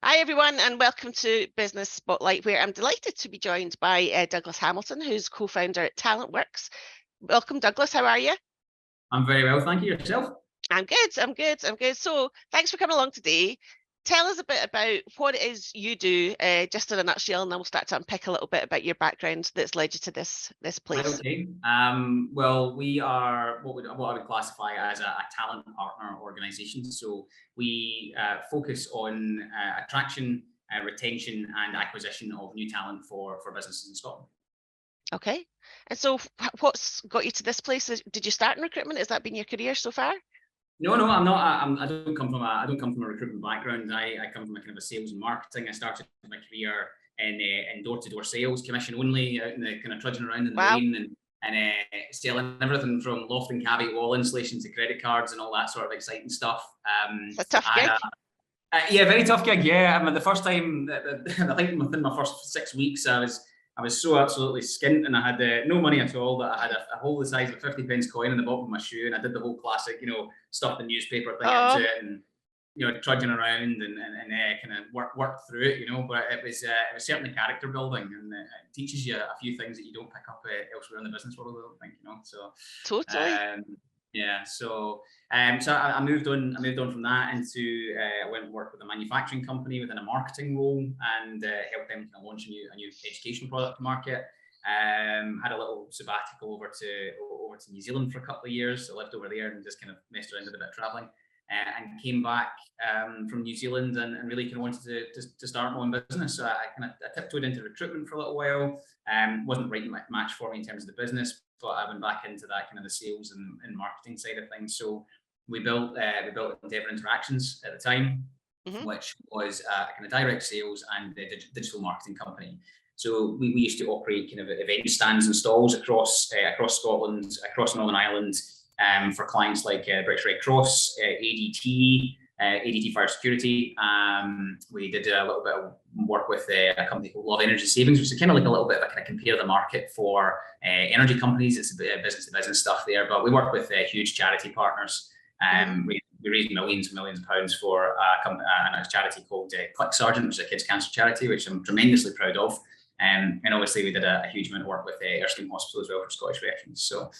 Hi everyone, and welcome to Business Spotlight, where I'm delighted to be joined by Douglas Hamilton, who's co-founder at Talentworx. Welcome, Douglas. How are you? I'm very well, thank you. Yourself? I'm good. So thanks for coming along today. Tell us a bit about what it is you do, just in a nutshell, and then we'll start to unpick a little bit about your background that's led you to this place. Okay. Well, we are what I would classify as a talent partner organisation. So we focus on attraction, retention, and acquisition of new talent for businesses in Scotland. Okay. And so what's got you to this place? Did you start in recruitment? Has that been your career so far? No, I'm not. I don't come from a recruitment background. I come from a kind of a sales and marketing. I started my career in door-to-door sales, commission only, out in the kind of trudging around in the rain and selling everything from loft and caveat wall insulation to credit cards and all that sort of exciting stuff. It's a tough gig. Yeah, very tough gig. Yeah, I mean, the first time, I think within my first 6 weeks, I was so absolutely skint, and I had no money at all. That I had a hole the size of a 50p coin in the bottom of my shoe, and I did the whole classic, stuff the newspaper thing into it, and trudging around and kind of work through it, But it was certainly character building, and it teaches you a few things that you don't pick up elsewhere in the business world, I don't think, So Totally. Yeah, so I moved on from that into I went and worked with a manufacturing company within a marketing role, and helped them kind of launch a new education product to market. Had a little sabbatical over to New Zealand for a couple of years. So I lived over there and just kind of messed around with a bit of traveling, and came back from New Zealand and really kind of wanted to start my own business. So I tiptoed into recruitment for a little while. Wasn't the right match for me in terms of the business, but I went back into that kind of the sales and marketing side of things. So we built Endeavour Interactions at the time, which was a kind of direct sales and digital marketing company. So we used to operate kind of event stands and stalls across Scotland, across Northern Ireland, for clients like British Red Cross, ADT Fire Security. We did a little bit of work with a company called Love Energy Savings, which is kind of like a little bit of a kind of compare the market for energy companies. It's a bit of business to business stuff there, but we work with huge charity partners. We raised millions and millions of pounds for a charity called Click Sergeant, which is a kids' cancer charity, which I'm tremendously proud of. And obviously we did a huge amount of work with Erskine Hospital as well for Scottish veterans. So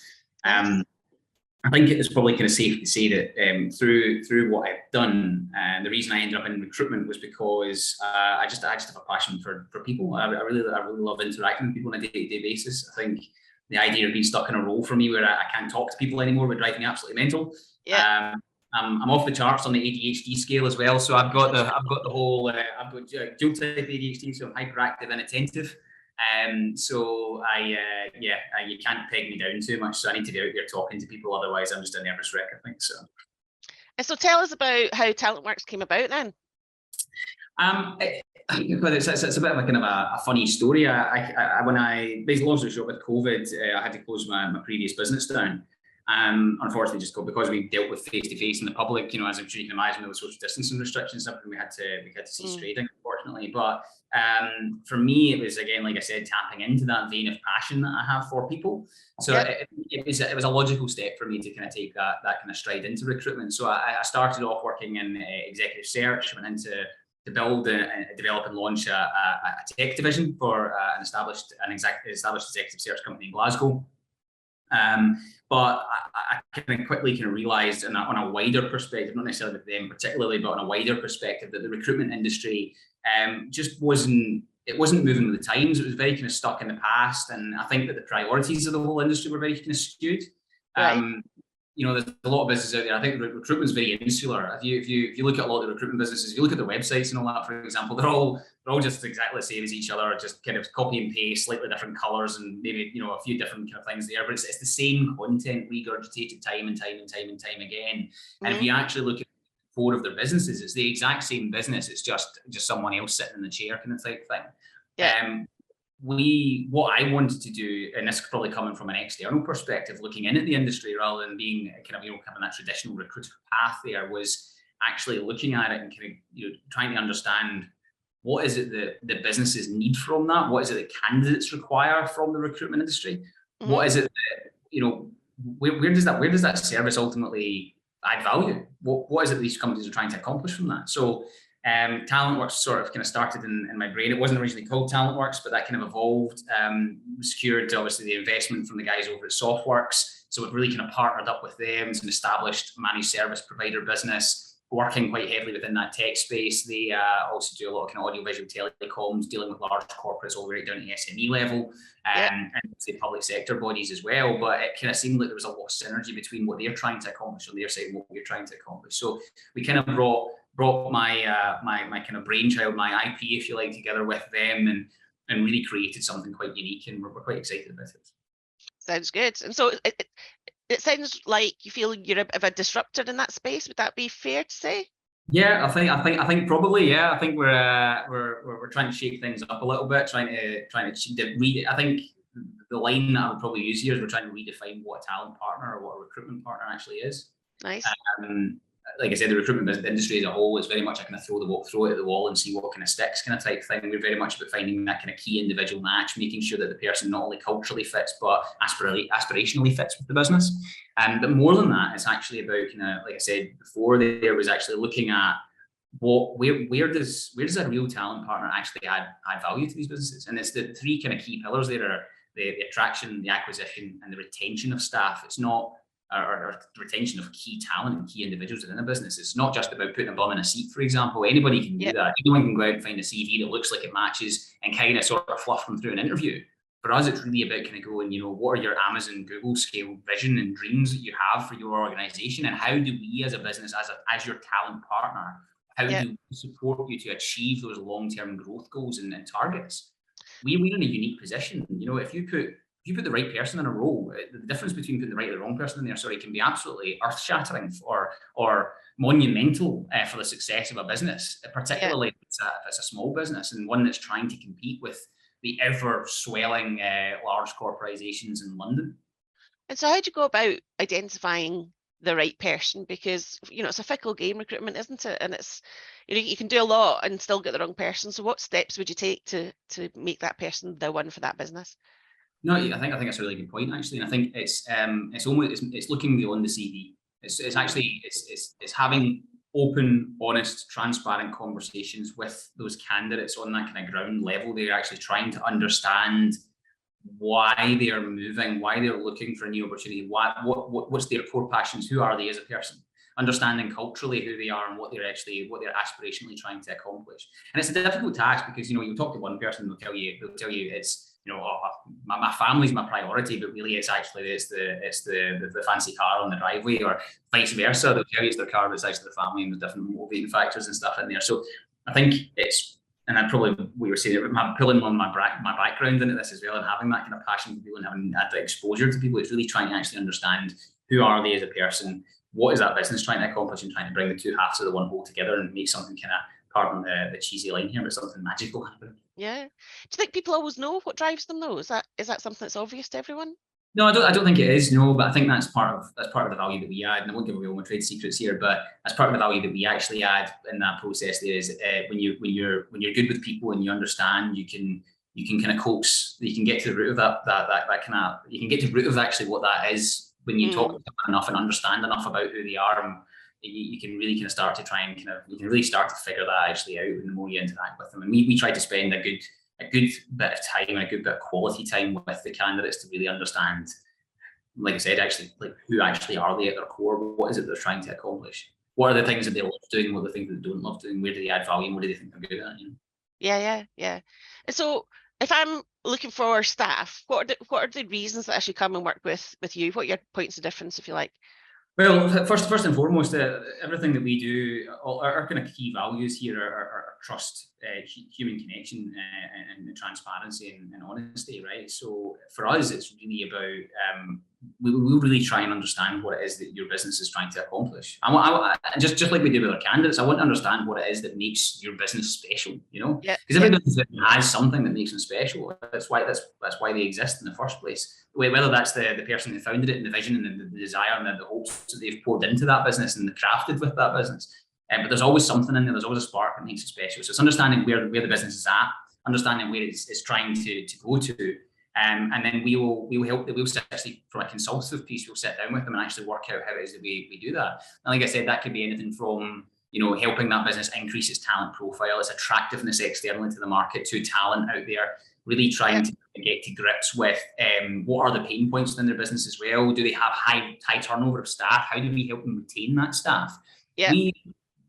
I think it's probably kind of safe to say that through what I've done, the reason I ended up in recruitment was because I just have a passion for people. I really love interacting with people on a day-to-day basis. I think the idea of being stuck in a role for me where I can't talk to people anymore would drive me absolutely mental. Yeah. I'm off the charts on the ADHD scale as well. So I've got the whole I've got dual type ADHD, so I'm hyperactive and attentive. So you can't peg me down too much. So I need to be out there talking to people. Otherwise, I'm just a nervous wreck, I think. So. And so tell us about how Talentworx came about then. It's a bit of a kind of a funny story. When I basically, long story short, with COVID, I had to close my previous business down. Unfortunately, just because we dealt with face-to-face in the public, as I'm sure you can imagine, with the social distancing restrictions, something we had to cease trading, unfortunately. But for me, it was, again, like I said, tapping into that vein of passion that I have for people. So it was a logical step for me to kind of take that kind of stride into recruitment. So I started off working in executive search, went into to build and develop and launch a tech division for an established executive search company in Glasgow. But I kind of quickly realised on a wider perspective, not necessarily with them particularly, but on a wider perspective, that the recruitment industry just wasn't moving with the times. It was very kind of stuck in the past, and I think that the priorities of the whole industry were very kind of skewed. Right. There's a lot of businesses out there. I think recruitment is very insular. If you look at a lot of the recruitment businesses, if you look at the websites and all that, for example, they're all just exactly the same as each other, just kind of copy and paste, slightly different colours and maybe a few different kind of things there. But it's the same content regurgitated time and time again. And if you actually look at the core of their businesses, it's the exact same business. It's just someone else sitting in the chair kind of type thing. Yeah. What I wanted to do, and this is probably coming from an external perspective, looking in at the industry rather than being kind of that traditional recruiter path there, was actually looking at it and kind of trying to understand what is it that the businesses need from that, what is it that candidates require from the recruitment industry, what is it that where does that service ultimately add value? What is it these companies are trying to accomplish from that? So Talentworx sort of kind of started in my brain. It wasn't originally called Talentworx, but that kind of evolved. Secured obviously the investment from the guys over at Softworx. So we've really kind of partnered up with them. It's an established managed service provider business, working quite heavily within that tech space. They also do a lot of kind of audiovisual telecoms, dealing with large corporates all the way down to the SME level, and the public sector bodies as well. But it kind of seemed like there was a lot of synergy between what they're trying to accomplish on their side and what we're trying to accomplish. So we kind of brought my my kind of brainchild, my IP, if you like, together with them, and really created something quite unique, and we're quite excited about it. Sounds good. And so it sounds like you feel you're a bit of a disruptor in that space. Would that be fair to say? Yeah, I think probably, yeah. I think we're trying to shake things up a little bit, trying to read. I think the line that I would probably use here is we're trying to redefine what a talent partner or what a recruitment partner actually is. Nice. Like I said, the recruitment industry as a whole is very much a kind of throw it at the wall and see what kind of sticks kind of type thing. We're very much about finding that kind of key individual match, making sure that the person not only culturally fits, but aspirationally fits with the business. But more than that, it's actually about kind of, like I said before, there was actually looking at where does a real talent partner actually add value to these businesses? And it's the three kind of key pillars there are the attraction, the acquisition, and the retention of staff. It's not or retention of key talent and key individuals within a business. It's not just about putting a bum in a seat, for example. Anybody can do that. Anyone can go out and find a CV that looks like it matches and kind of sort of fluff them through an interview. For us, it's really about kind of going, what are your Amazon, Google scale vision and dreams that you have for your organization? And how do we as a business, as your talent partner, how do we support you to achieve those long-term growth goals and targets? We're in a unique position. If you put the right person in a role, the difference between putting the right or the wrong person in there, can be absolutely earth-shattering or monumental for the success of a business, particularly if it's a small business and one that's trying to compete with the ever-swelling large corporations in London. And so how do you go about identifying the right person? Because, it's a fickle game, recruitment, isn't it? And it's, you can do a lot and still get the wrong person. So what steps would you take to make that person the one for that business? No, I think that's a really good point, actually, and I think it's looking beyond the CV. It's having open, honest, transparent conversations with those candidates on that kind of ground level. They're actually trying to understand why they are moving, why they're looking for a new opportunity, what's their core passions, who are they as a person, understanding culturally who they are and what they're aspirationally trying to accomplish. And it's a difficult task because you talk to one person, they'll tell you it's my family's my priority, but really it's the fancy car on the driveway, or vice versa. They'll tell you it's their car, but it's actually the family and the different motivating factors and stuff in there. So I think and I probably we were saying I'm pulling on my background into this as well, and having that kind of passion for people and having that exposure to people. It's really trying to actually understand who are they as a person, what is that business trying to accomplish, and trying to bring the two halves of the one whole together and make something kind of, pardon the cheesy line here, but something magical happen. Yeah. Do you think people always know what drives them though? Is that something that's obvious to everyone? No, I don't think it is. No, but I think that's part of the value that we add. And I won't give away all my trade secrets here, but as part of the value that we actually add in that process, there is when you're good with people and you understand, you can kind of coax. You can get to the root of that kind of. You can get to the root of actually what that is when you talk to them enough and understand enough about who they are. And you can really kind of start to try and you can really start to figure that actually out. And the more you interact with them, and we try to spend a good bit of time and a good bit of quality time with the candidates to really understand, like I said, actually, like who actually are they at their core? What is it they're trying to accomplish? What are the things that they love doing? What are the things that they don't love doing? Where do they add value? And what do they think they're good at? Yeah. And so if I'm looking for staff, what are the reasons that I should come and work with you? What are your points of difference, if you like? Well, first and foremost, everything that we do, our kind of key values here are trust, human connection, and transparency and honesty, right? So for us, it's really about we'll really try and understand what it is that your business is trying to accomplish. I just like we do with our candidates, I want to understand what it is that makes your business special, because every business has something that makes them special. That's why they exist in the first place. Whether that's the person who founded it and the vision and the desire and the hopes that they've poured into that business and crafted with that business. But there's always something in there. There's always a spark that makes it special. So it's understanding where the business is at, understanding where it's trying to go to. And then we'll help. We'll actually, from a consultative piece, we'll sit down with them and actually work out how it is that we do that. And like I said, that could be anything from helping that business increase its talent profile, its attractiveness externally to the market, to talent out there, really trying to get to grips with what are the pain points within their business as well. Do they have high turnover of staff? How do we help them retain that staff?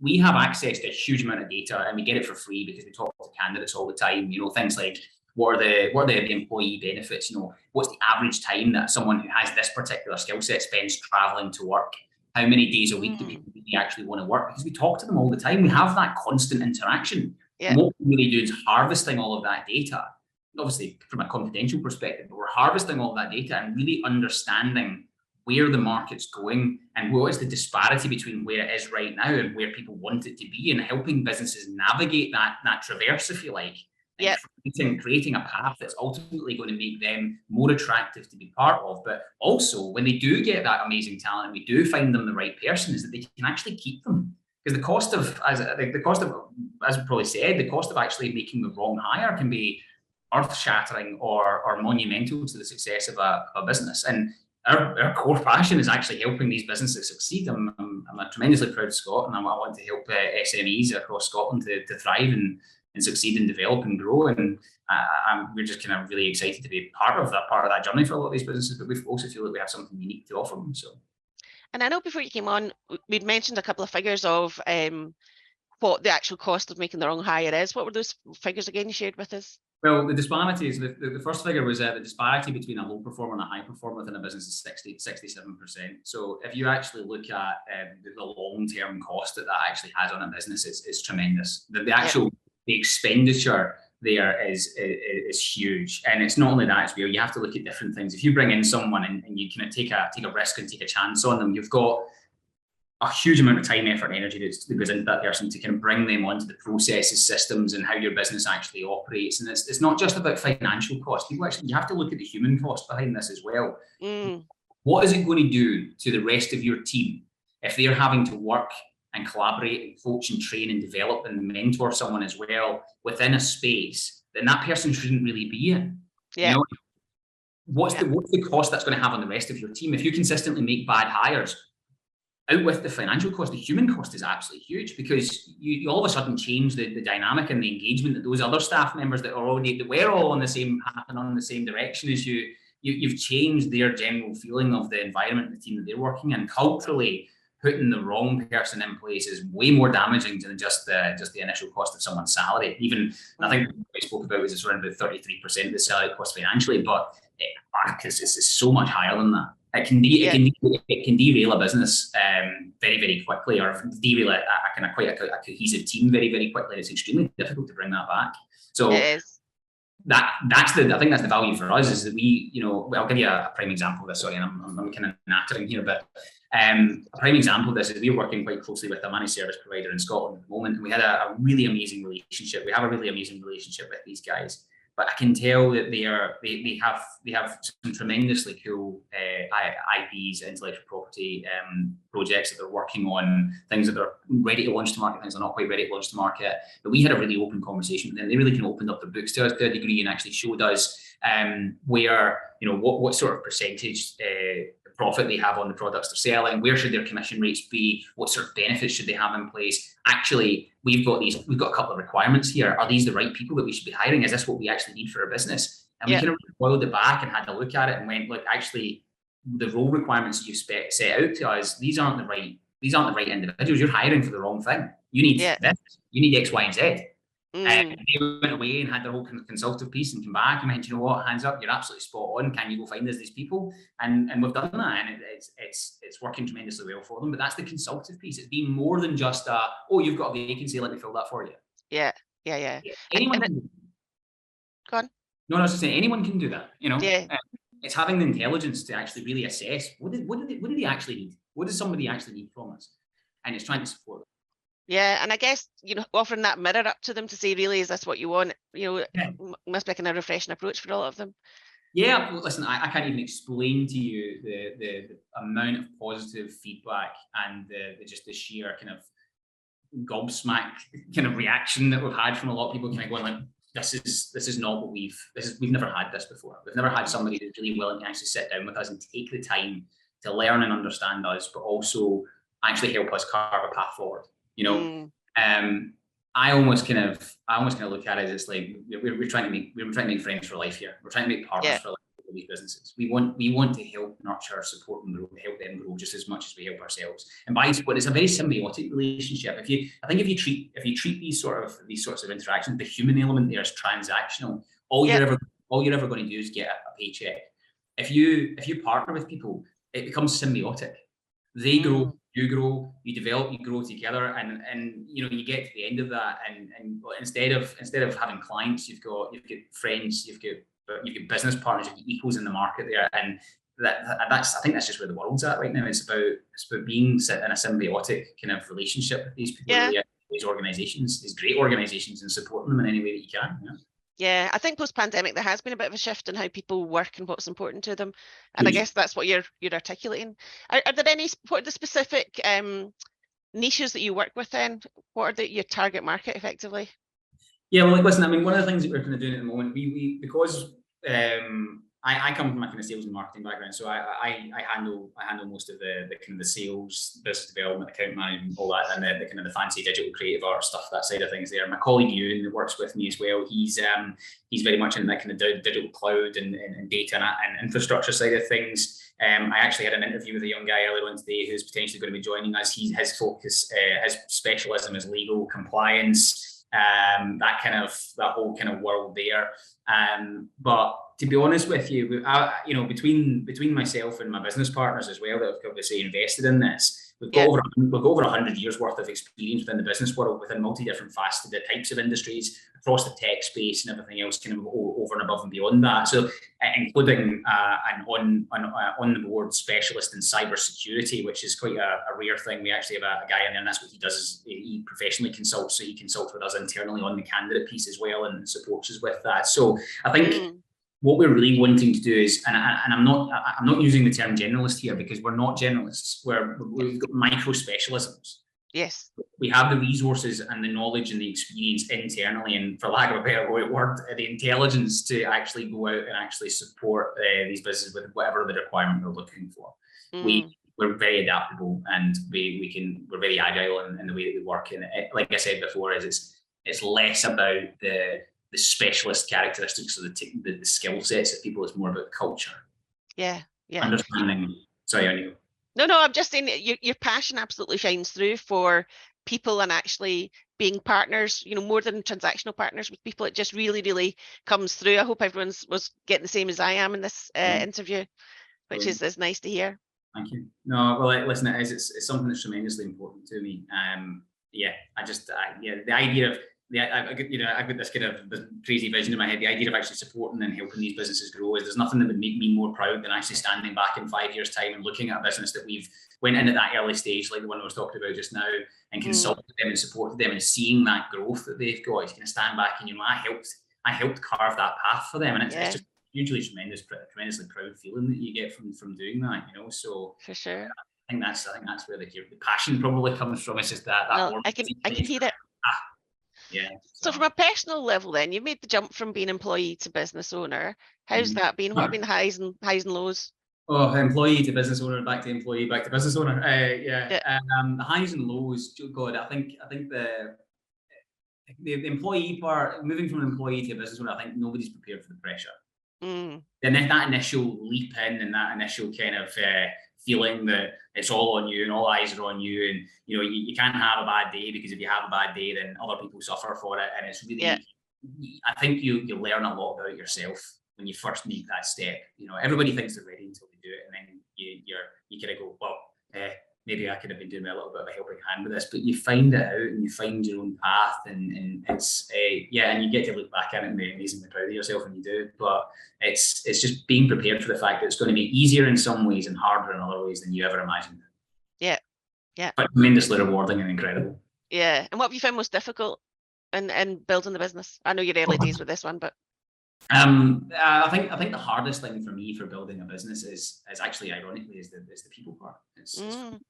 We have access to a huge amount of data, and we get it for free because we talk to candidates all the time. Things like what are the employee benefits? What's the average time that someone who has this particular skill set spends traveling to work? How many days a week do people really actually want to work? Because we talk to them all the time. We have that constant interaction. And what we really do is harvesting all of that data, obviously from a confidential perspective, but we're harvesting all of that data and really understanding where the market's going and what is the disparity between where it is right now and where people want it to be, and helping businesses navigate that traverse, if you like, and creating a path that's ultimately going to make them more attractive to be part of. But also, when they do get that amazing talent and we do find them the right person, is that they can actually keep them. Because the cost of, as we probably said, the cost of actually making the wrong hire can be earth-shattering or monumental to the success of a business. And our core passion is actually helping these businesses succeed. I'm a tremendously proud Scot, and I want to help SMEs across Scotland to thrive and succeed and develop and grow. And we're just kind of really excited to be part of that journey for a lot of these businesses. But we also feel that we have something unique to offer them. So. And I know before you came on, we'd mentioned a couple of figures of what the actual cost of making the wrong hire is. What were those figures again you shared with us? Well, the disparities, the first figure was the disparity between a low performer and a high performer within a business is 67%. So if you actually look at the long-term cost that actually has on a business, it's tremendous. The actual the expenditure there is huge. And it's not only that, it's where you have to look at different things. If you bring in someone and you kind of take a risk and take a chance on them, you've got a huge amount of time, effort, and energy that goes into that person to kind of bring them onto the processes, systems, and how your business actually operates. And it's not just about financial cost. You have to look at the human cost behind this as well. What is it going to do to the rest of your team if they're having to work and collaborate and coach and train and develop and mentor someone as well within a space that person shouldn't really be in? What's the cost that's going to have on the rest of your team if you consistently make bad hires? Out with the financial cost, the human cost is absolutely huge, because you all of a sudden change the dynamic and the engagement that those other staff members that were all on the same path and on the same direction as you've changed their general feeling of the environment and the team that they're working in. Culturally, putting the wrong person in place is way more damaging than just the initial cost of someone's salary. Even, I think what we spoke about was it's around about 33% of the salary cost financially, but it's so much higher than that. It can derail a business very, very quickly, or derail quite a cohesive team very, very quickly. It's extremely difficult to bring that back. So I think that's the value for us, is that I'll give you a prime example of this. Sorry, and I'm kind of nattering here, but a prime example of this is we're working quite closely with a managed service provider in Scotland at the moment, and we had a really amazing relationship. We have a really amazing relationship with these guys. But I can tell that they have some tremendously cool IPs, intellectual property projects that they're working on, things that they're ready to launch to market, things they're not quite ready to launch to market. But we had a really open conversation with them. They really kind of opened up their books to us to a degree and actually showed us where, what sort of percentage profit they have on the products they're selling, where should their commission rates be, what sort of benefits should they have in place. Actually, we've got a couple of requirements here. Are these the right people that we should be hiring? Is this what we actually need for our business? And we kind of boiled it back and had a look at it and went, look, actually, the role requirements that you set out to us, these aren't the right individuals. You're hiring for the wrong thing. You need this. You need X, Y, and Z. And they went away and had their whole consultative piece and came back and went, you know what, hands up, you're absolutely spot on. Can you go find us these people? And we've done that, and it's working tremendously well for them. But that's the consultative piece. It's being more than just you've got a vacancy, let me fill that for you. Yeah. Anyone can do that. Go on. No, I was just saying, anyone can do that. It's having the intelligence to actually really assess what do they actually need? What does somebody actually need from us? And it's trying to support them. Yeah, and I guess, offering that mirror up to them to say, really, is this what you want? Must be a kind of refreshing approach for a lot of them. Yeah, listen, I can't even explain to you the amount of positive feedback and just the sheer kind of gobsmack kind of reaction that we've had from a lot of people, kind of going like, this is not what we've never had this before. We've never had somebody who's really willing to actually sit down with us and take the time to learn and understand us, but also actually help us carve a path forward. You know, I almost kind of look at it as it's like we're trying to make friends for life here. We're trying to make partners for life with these businesses. We want to help nurture, support them grow, help them grow just as much as we help ourselves. And by support, it's a very symbiotic relationship. If you treat these sorts of interactions, the human element there is transactional. All you're ever going to do is get a paycheck. If you partner with people, it becomes symbiotic. They grow, you grow, you develop, you grow together, and you know, you get to the end of that, and instead of having clients, you've got friends, you've got business partners, you've got equals in the market there, and I think that's just where the world's at right now. It's about being in a symbiotic kind of relationship with these people, these organizations, these great organizations, and supporting them in any way that you can. You know? Yeah, I think post-pandemic there has been a bit of a shift in how people work and what's important to them, and I guess that's what you're articulating. Are there what are the specific niches that you work with then? What are your target market effectively? Yeah, well, listen, I mean, one of the things that we're kind of doing at the moment, because I come from a kind of sales and marketing background, so I handle most of the kind of the sales, business development, account management, all that, and the kind of the fancy digital creative art stuff, that side of things there. My colleague Ewan, that works with me as well, he's very much in that kind of digital cloud and data and infrastructure side of things. I actually had an interview with a young guy earlier on today who's potentially going to be joining us. His focus, his specialism is legal compliance, that whole kind of world there. But to be honest with you, between myself and my business partners as well that have obviously invested in this, we've got over 100 years worth of experience within the business world, within multi different faceted types of industries, across the tech space and everything else, kind of over and above and beyond that. So, including an on the board specialist in cybersecurity, which is quite a rare thing. We actually have a guy in there, and that's what he does. Is he professionally consults, so he consults with us internally on the candidate piece as well, and supports us with that. So, I think. What we're really wanting to do is, and I'm not using the term generalist here, because we're not generalists. We've got micro specialisms. Yes. We have the resources and the knowledge and the experience internally, and for lack of a better word, the intelligence to actually go out and actually support these businesses with whatever the requirement they're looking for. We're very adaptable, and we're very agile in the way that we work. And like I said before, it's less about the specialist characteristics of the skill sets of people. It's more about culture. Yeah. Understanding. Sorry, I knew. No, I'm just saying your passion absolutely shines through for people and actually being partners, you know, more than transactional partners with people. It just really, really comes through. I hope everyone was getting the same as I am in this interview, which is nice to hear. Thank you. No, well, listen, it's something that's tremendously important to me. The idea of I've got this kind of crazy vision in my head. The idea of actually supporting and helping these businesses grow there's nothing that would make me more proud than actually standing back in 5 years' time and looking at a business that we've went in at that early stage, like the one I was talking about just now, and consulted them and supported them, and seeing that growth that they've got. It's going to stand back and I helped carve that path for them, and it's just hugely tremendously proud feeling that you get from doing that. You know, so for sure. I think that's where the passion probably comes from. It's just that. I can hear it. Yeah. So from a personal level, then you've made the jump from being employee to business owner. How's that been? What have been the highs and lows? Oh, employee to business owner, back to employee, back to business owner. The highs and lows. God, I think the employee part, moving from an employee to a business owner, I think nobody's prepared for the pressure. And then that initial leap in, and that initial kind of feeling that it's all on you and all eyes are on you, and you know you can't have a bad day, because if you have a bad day, then other people suffer for it. And it's really, I think you learn a lot about yourself when you first make that step. You know, everybody thinks they're ready until they do it, and then you kind of go, well, maybe I could have been doing a little bit of a helping hand with this. But you find it out, and you find your own path, and it's and you get to look back at it and be amazingly proud of yourself when you do. But it's just being prepared for the fact that it's going to be easier in some ways and harder in other ways than you ever imagined. But tremendously rewarding and incredible. And what have you found most difficult in building the business? I know you're early days with this one, but I think the hardest thing for me for building a business is actually, ironically, is the people part. It's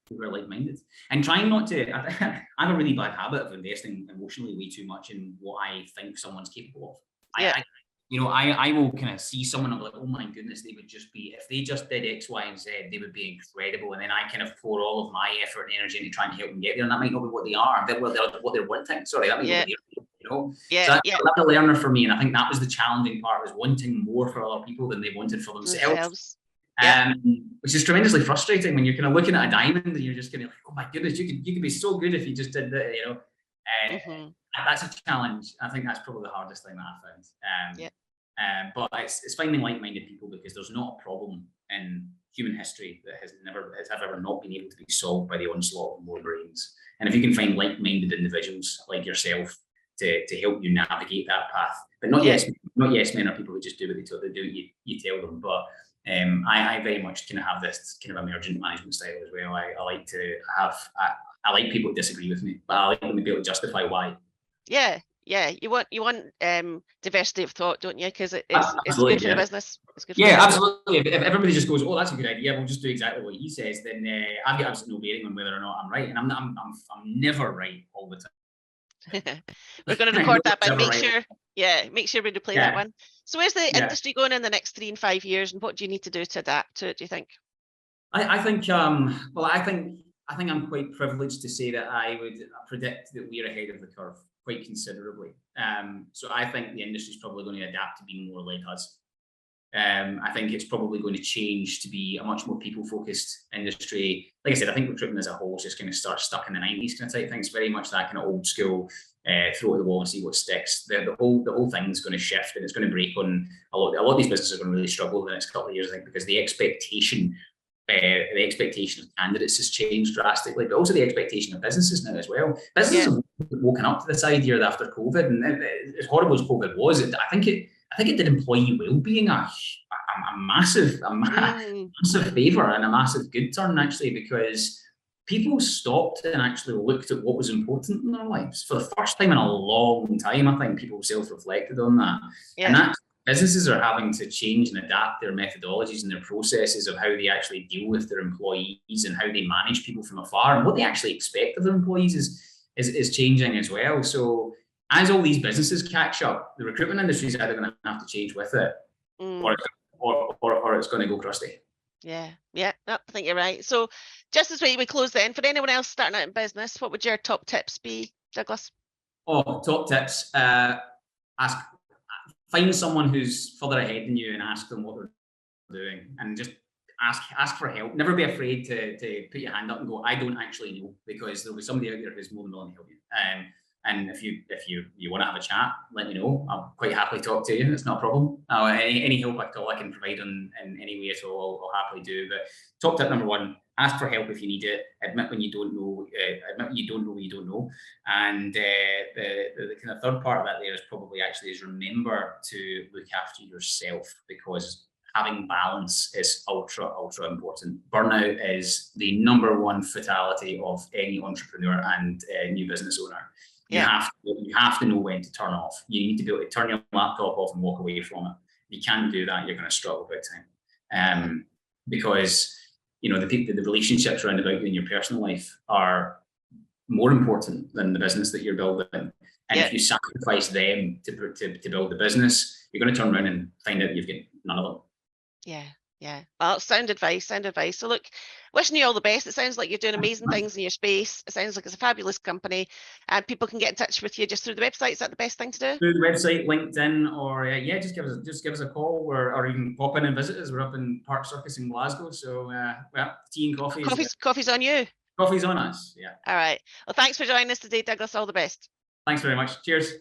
people are like-minded, and trying not to. I have a really bad habit of investing emotionally way too much in what I think someone's capable of. you know, I will kind of see someone and be like, oh my goodness, they would just be, if they just did X, Y, and Z, they would be incredible. And then I kind of pour all of my effort and energy into trying to help them get there. And that might not be what they are, what they're wanting. Sorry, that might not be what they're, you know. Yeah. So that's a learner for me. And I think that was the challenging part, was wanting more for other people than they wanted for themselves. Which is tremendously frustrating when you're kind of looking at a diamond and you're just kind of like, oh my goodness, you could be so good if you just did that, you know. That's a challenge. I think that's probably the hardest thing that I found. But it's finding like-minded people, because there's not a problem in human history that has ever not been able to be solved by the onslaught of more brains. And if you can find like-minded individuals like yourself to help you navigate that path, but not yes men are people who just do what they do. You tell them, but I very much kind of have this kind of emergent management style as well. I like to have I like people to disagree with me, but I like them to be able to justify why. Yeah, you want diversity of thought, don't you? Because it's good for the business. It's good for absolutely. If everybody just goes, oh, that's a good idea, we'll just do exactly what he says, then I've got absolutely no bearing on whether or not I'm right, and I'm never right all the time. We're going to record that, but make sure we replay that one. So where's the industry going in the next 3 and 5 years, and what do you need to do to adapt to it, do you think? I think I think I'm quite privileged to say that I would predict that we're ahead of the curve quite considerably. So I think the industry is probably going to adapt to being more like us. I think it's probably going to change to be a much more people-focused industry. Like I said, I think recruitment as a whole is just going to start stuck in the 90s kind of type thing. It's very much that kind of old school, throw it at the wall and see what sticks. The whole thing is going to shift, and it's going to break on a lot of these businesses are going to really struggle in the next couple of years, I think, because the expectation of candidates has changed drastically, but also the expectation of businesses now as well. Businesses have woken up to this idea after COVID, and as horrible as COVID was, I think it did employee well-being a massive favour and a massive good turn, actually, because people stopped and actually looked at what was important in their lives. For the first time in a long time, I think people self-reflected on that. And that businesses are having to change and adapt their methodologies and their processes of how they actually deal with their employees and how they manage people from afar, and what they actually expect of their employees is changing as well. So as all these businesses catch up, the recruitment industry is either going to have to change with it, or it's going to go crusty. No, I think you're right. So just as we close then, for anyone else starting out in business, what would your top tips be, Douglas? Top tips. Find someone who's further ahead than you and ask them what they're doing, and just ask for help. Never be afraid to put your hand up and go, I don't actually know, because there'll be somebody out there who's more than willing to help you. And if you want to have a chat, let me know. I'll quite happily talk to you. It's not a problem. Any help at all I can provide in any way at all, I'll happily do. But top tip number 1, ask for help if you need it. Admit when you don't know. Admit when you don't know when you don't know. And the kind of third part of that there is probably actually is remember to look after yourself, because having balance is ultra important. Burnout is the number 1 fatality of any entrepreneur and new business owner. You have to know when to turn off. You need to be able to turn your laptop off and walk away from it. If you can't do that, you're going to struggle big time. Because the relationships around about you in your personal life are more important than the business that you're building. And if you sacrifice them to build the business, you're going to turn around and find out you've got none of them. Well, sound advice. So look, wishing you all the best. It sounds like you're doing amazing things in your space. It sounds like it's a fabulous company, and people can get in touch with you just through the website. Is that the best thing to do? Through the website, LinkedIn, or just give us a call, or even pop in and visit us. We're up in Park Circus in Glasgow, so tea and coffee. Coffee's on you. Coffee's on us. All right. Well, thanks for joining us today, Douglas. All the best. Thanks very much. Cheers.